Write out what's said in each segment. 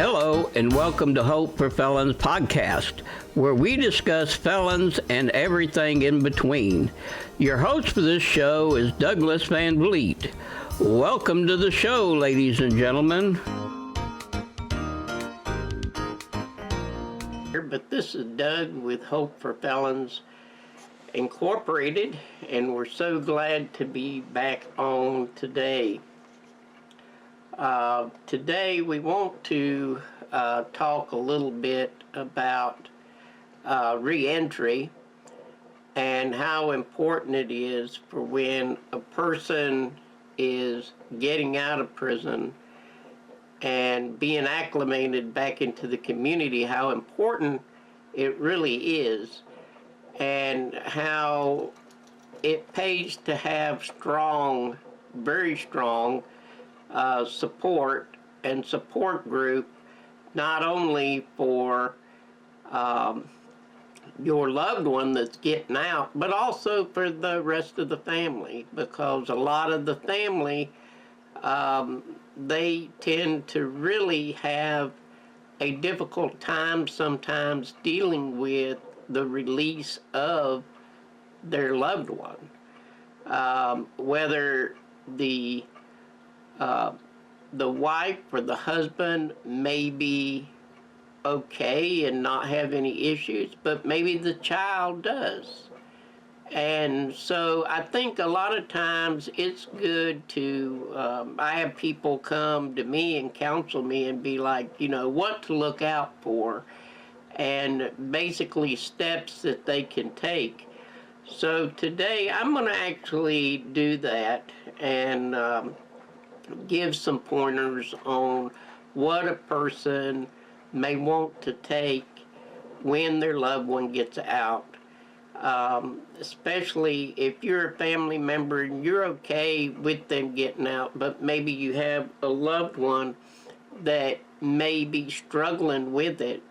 Hello, and welcome to Hope for Felons podcast, where we discuss felons and everything in between. Your host for this show is Douglas Van Vliet. Welcome to the show, ladies and gentlemen. But this is Doug with Hope for Felons Incorporated, and we're so glad to be back on today. Today we want to talk a little bit about reentry and how important it is for when a person is getting out of prison and being acclimated back into the community, how important it really is, and how it pays to have strong, very strong support and support group, not only for your loved one that's getting out, but also for the rest of the family, because a lot of the family, they tend to really have a difficult time sometimes dealing with the release of their loved one. Whether the wife or the husband may be okay and not have any issues, but maybe the child does. And so I think a lot of times it's good to, I have people come to me and counsel me and be like, what to look out for, and basically steps that they can take. So today I'm going to actually do that and give some pointers on what a person may want to take when their loved one gets out. Especially if you're a family member and you're okay with them getting out, but maybe you have a loved one that may be struggling with it.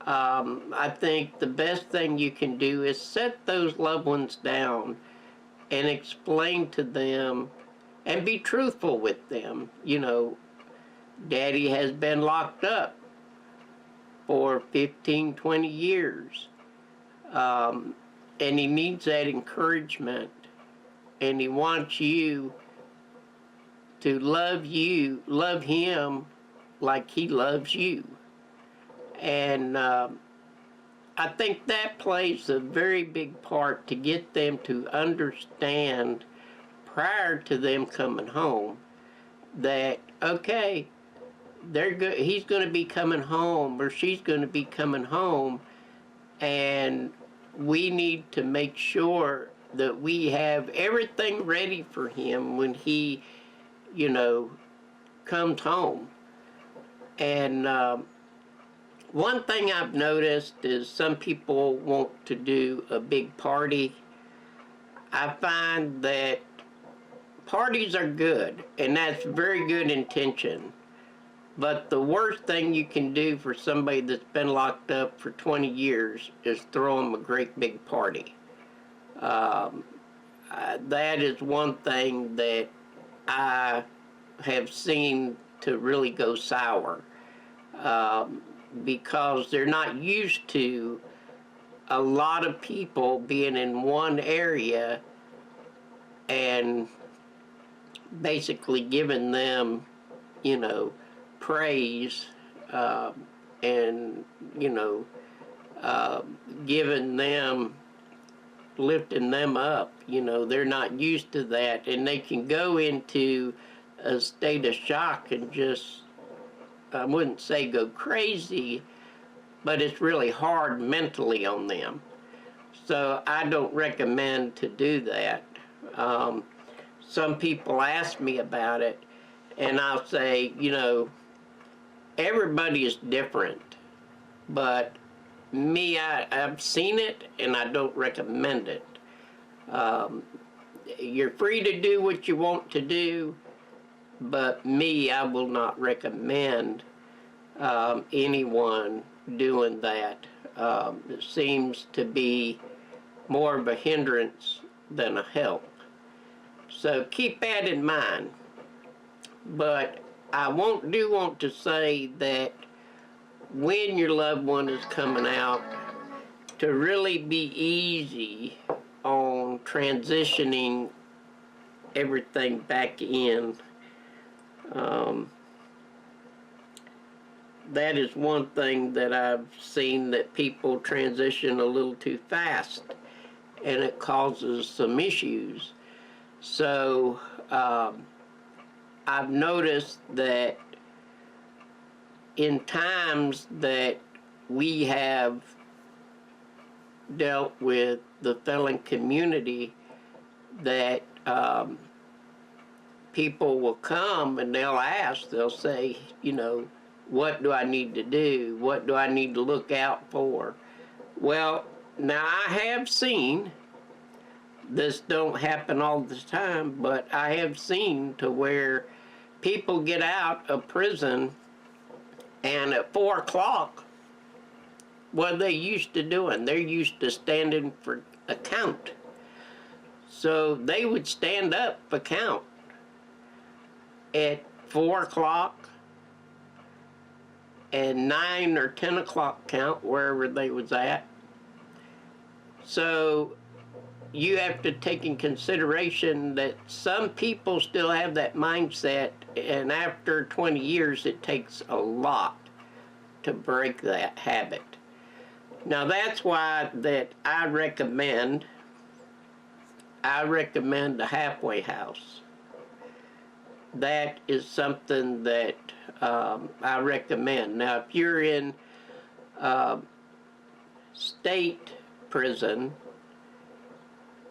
I think the best thing you can do is set those loved ones down and explain to them and be truthful with them. Daddy has been locked up for 15, 20 years. And he needs that encouragement. And he wants you to love him like he loves you. And I think that plays a very big part to get them to understand prior to them coming home that, okay, he's going to be coming home, or she's going to be coming home, and we need to make sure that we have everything ready for him when he, comes home. And one thing I've noticed is some people want to do a big party. I find that parties are good, and that's very good intention. But the worst thing you can do for somebody that's been locked up for 20 years is throw them a great big party. That is one thing that I have seen to really go sour, because they're not used to a lot of people being in one area and basically giving them, praise, and, giving them, lifting them up. They're not used to that, and they can go into a state of shock and just, I wouldn't say go crazy, but it's really hard mentally on them. So I don't recommend to do that. Some people ask me about it, and I'll say, everybody is different, but me, I've seen it, and I don't recommend it. You're free to do what you want to do, but me, I will not recommend anyone doing that. It seems to be more of a hindrance than a help. So keep that in mind. But I do want to say that when your loved one is coming out, to really be easy on transitioning everything back in. That is one thing that I've seen, that people transition a little too fast, and it causes some issues. So I've noticed that in times that we have dealt with the felon community, that people will come and they'll ask, they'll say, you know, what do I need to do? What do I need to look out for? Well, now I have seen, this don't happen all the time, but I have seen to where people get out of prison, and at 4 o'clock, what are they used to doing? They're used to standing for a count. So they would stand up for count at 4 o'clock and 9 or 10 o'clock count, wherever they was at. So you have to take in consideration that some people still have that mindset, and after 20 years it takes a lot to break that habit. Now that's why that I recommend a halfway house. That is something that I recommend. Now if you're in state prison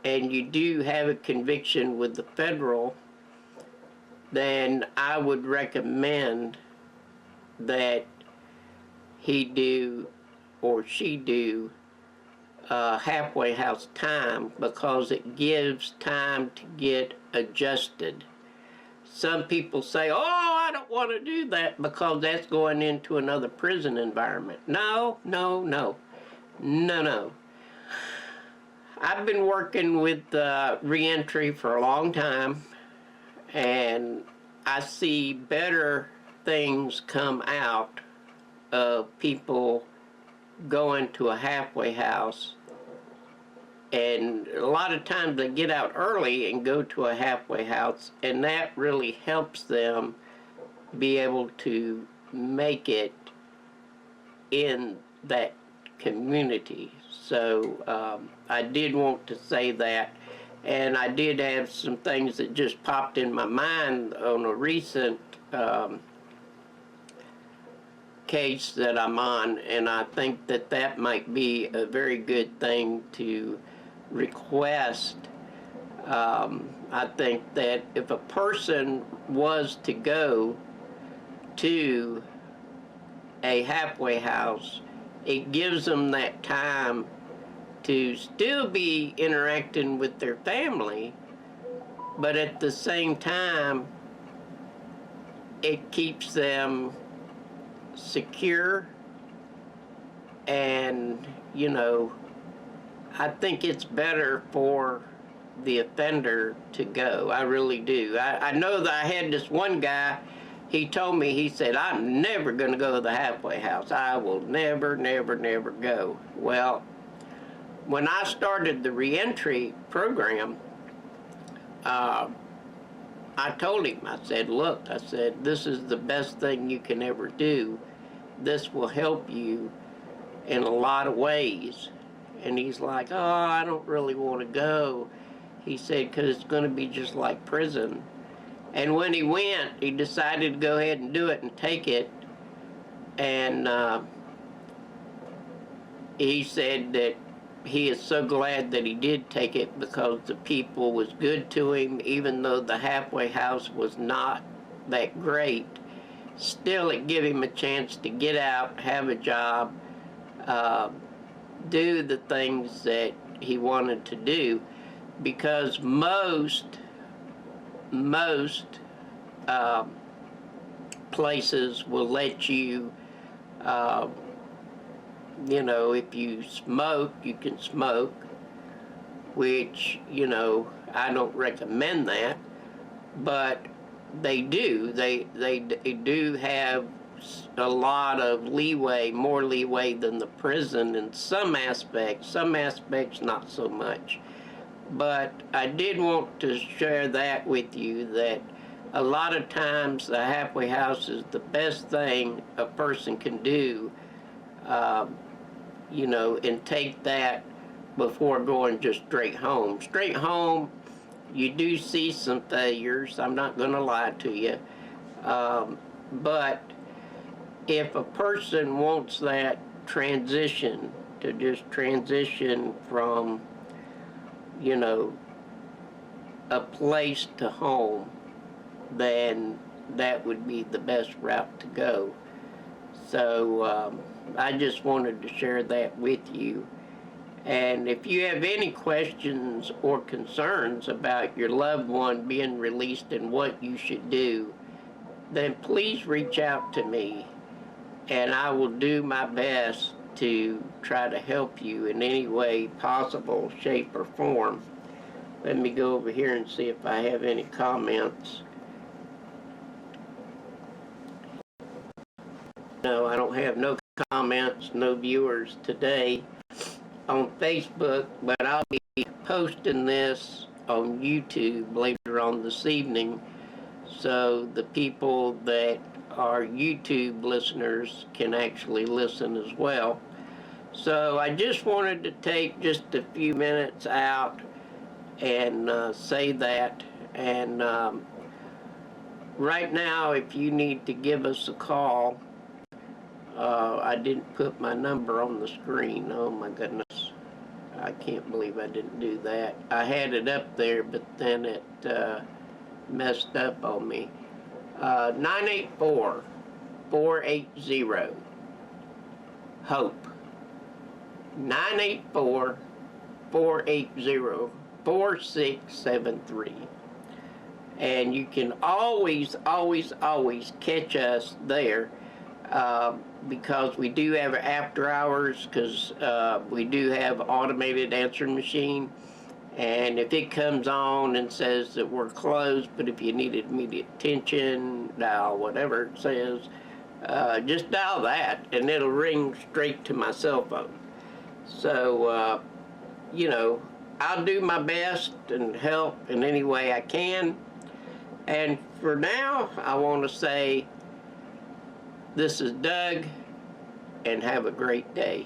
and you do have a conviction with the federal, then I would recommend that he do or she do halfway house time, because it gives time to get adjusted. Some people say, oh, I don't want to do that because that's going into another prison environment. No. I've been working with reentry for a long time, and I see better things come out of people going to a halfway house. And a lot of times they get out early and go to a halfway house, and that really helps them be able to make it in that community. So I did want to say that, and I did have some things that just popped in my mind on a recent case that I'm on, and I think that that might be a very good thing to request. I think that if a person was to go to a halfway house, it gives them that time to still be interacting with their family, but at the same time, it keeps them secure. And, you know, I think it's better for the offender to go. I really do. I know that I had this one guy, he told me, he said, I'm never going to go to the halfway house. I will never go. Well, when I started the reentry program, I told him, I said, look, I said, this is the best thing you can ever do. This will help you in a lot of ways. And he's like, oh, I don't really want to go. He said, because it's going to be just like prison. And when he went, he decided to go ahead and do it and take it. And he said that he is so glad that he did take it, because the people was good to him, even though the halfway house was not that great. Still, it gave him a chance to get out, have a job, do the things that he wanted to do, because most places will let you, you know, if you smoke, you can smoke, which, you know, I don't recommend that, but they do. They do have a lot of leeway, more leeway than the prison in some aspects not so much. But I did want to share that with you, that a lot of times the halfway house is the best thing a person can do, and take that before going just straight home. Straight home, you do see some failures, I'm not going to lie to you. But if a person wants that transition, to just transition from, a place to home, then that would be the best route to go. So I just wanted to share that with you. And if you have any questions or concerns about your loved one being released and what you should do, then please reach out to me, and I will do my best to try to help you in any way possible, shape, or form. Let me go over here and see if I have any comments. No, I don't have no comments, no viewers today on Facebook, but I'll be posting this on YouTube later on this evening, so the people that are YouTube listeners can actually listen as well. So I just wanted to take just a few minutes out and say that. And right now, if you need to give us a call, I didn't put my number on the screen. Oh my goodness. I can't believe I didn't do that. I had it up there, but then it messed up on me. 984-480-HOPE. 984-480-4673. And you can always catch us there, because we do have after hours, because we do have automated answering machine. And if it comes on and says that we're closed, but if you need immediate attention, dial whatever it says, just dial that, and it'll ring straight to my cell phone. So, I'll do my best and help in any way I can. And for now, I want to say, this is Doug, and have a great day.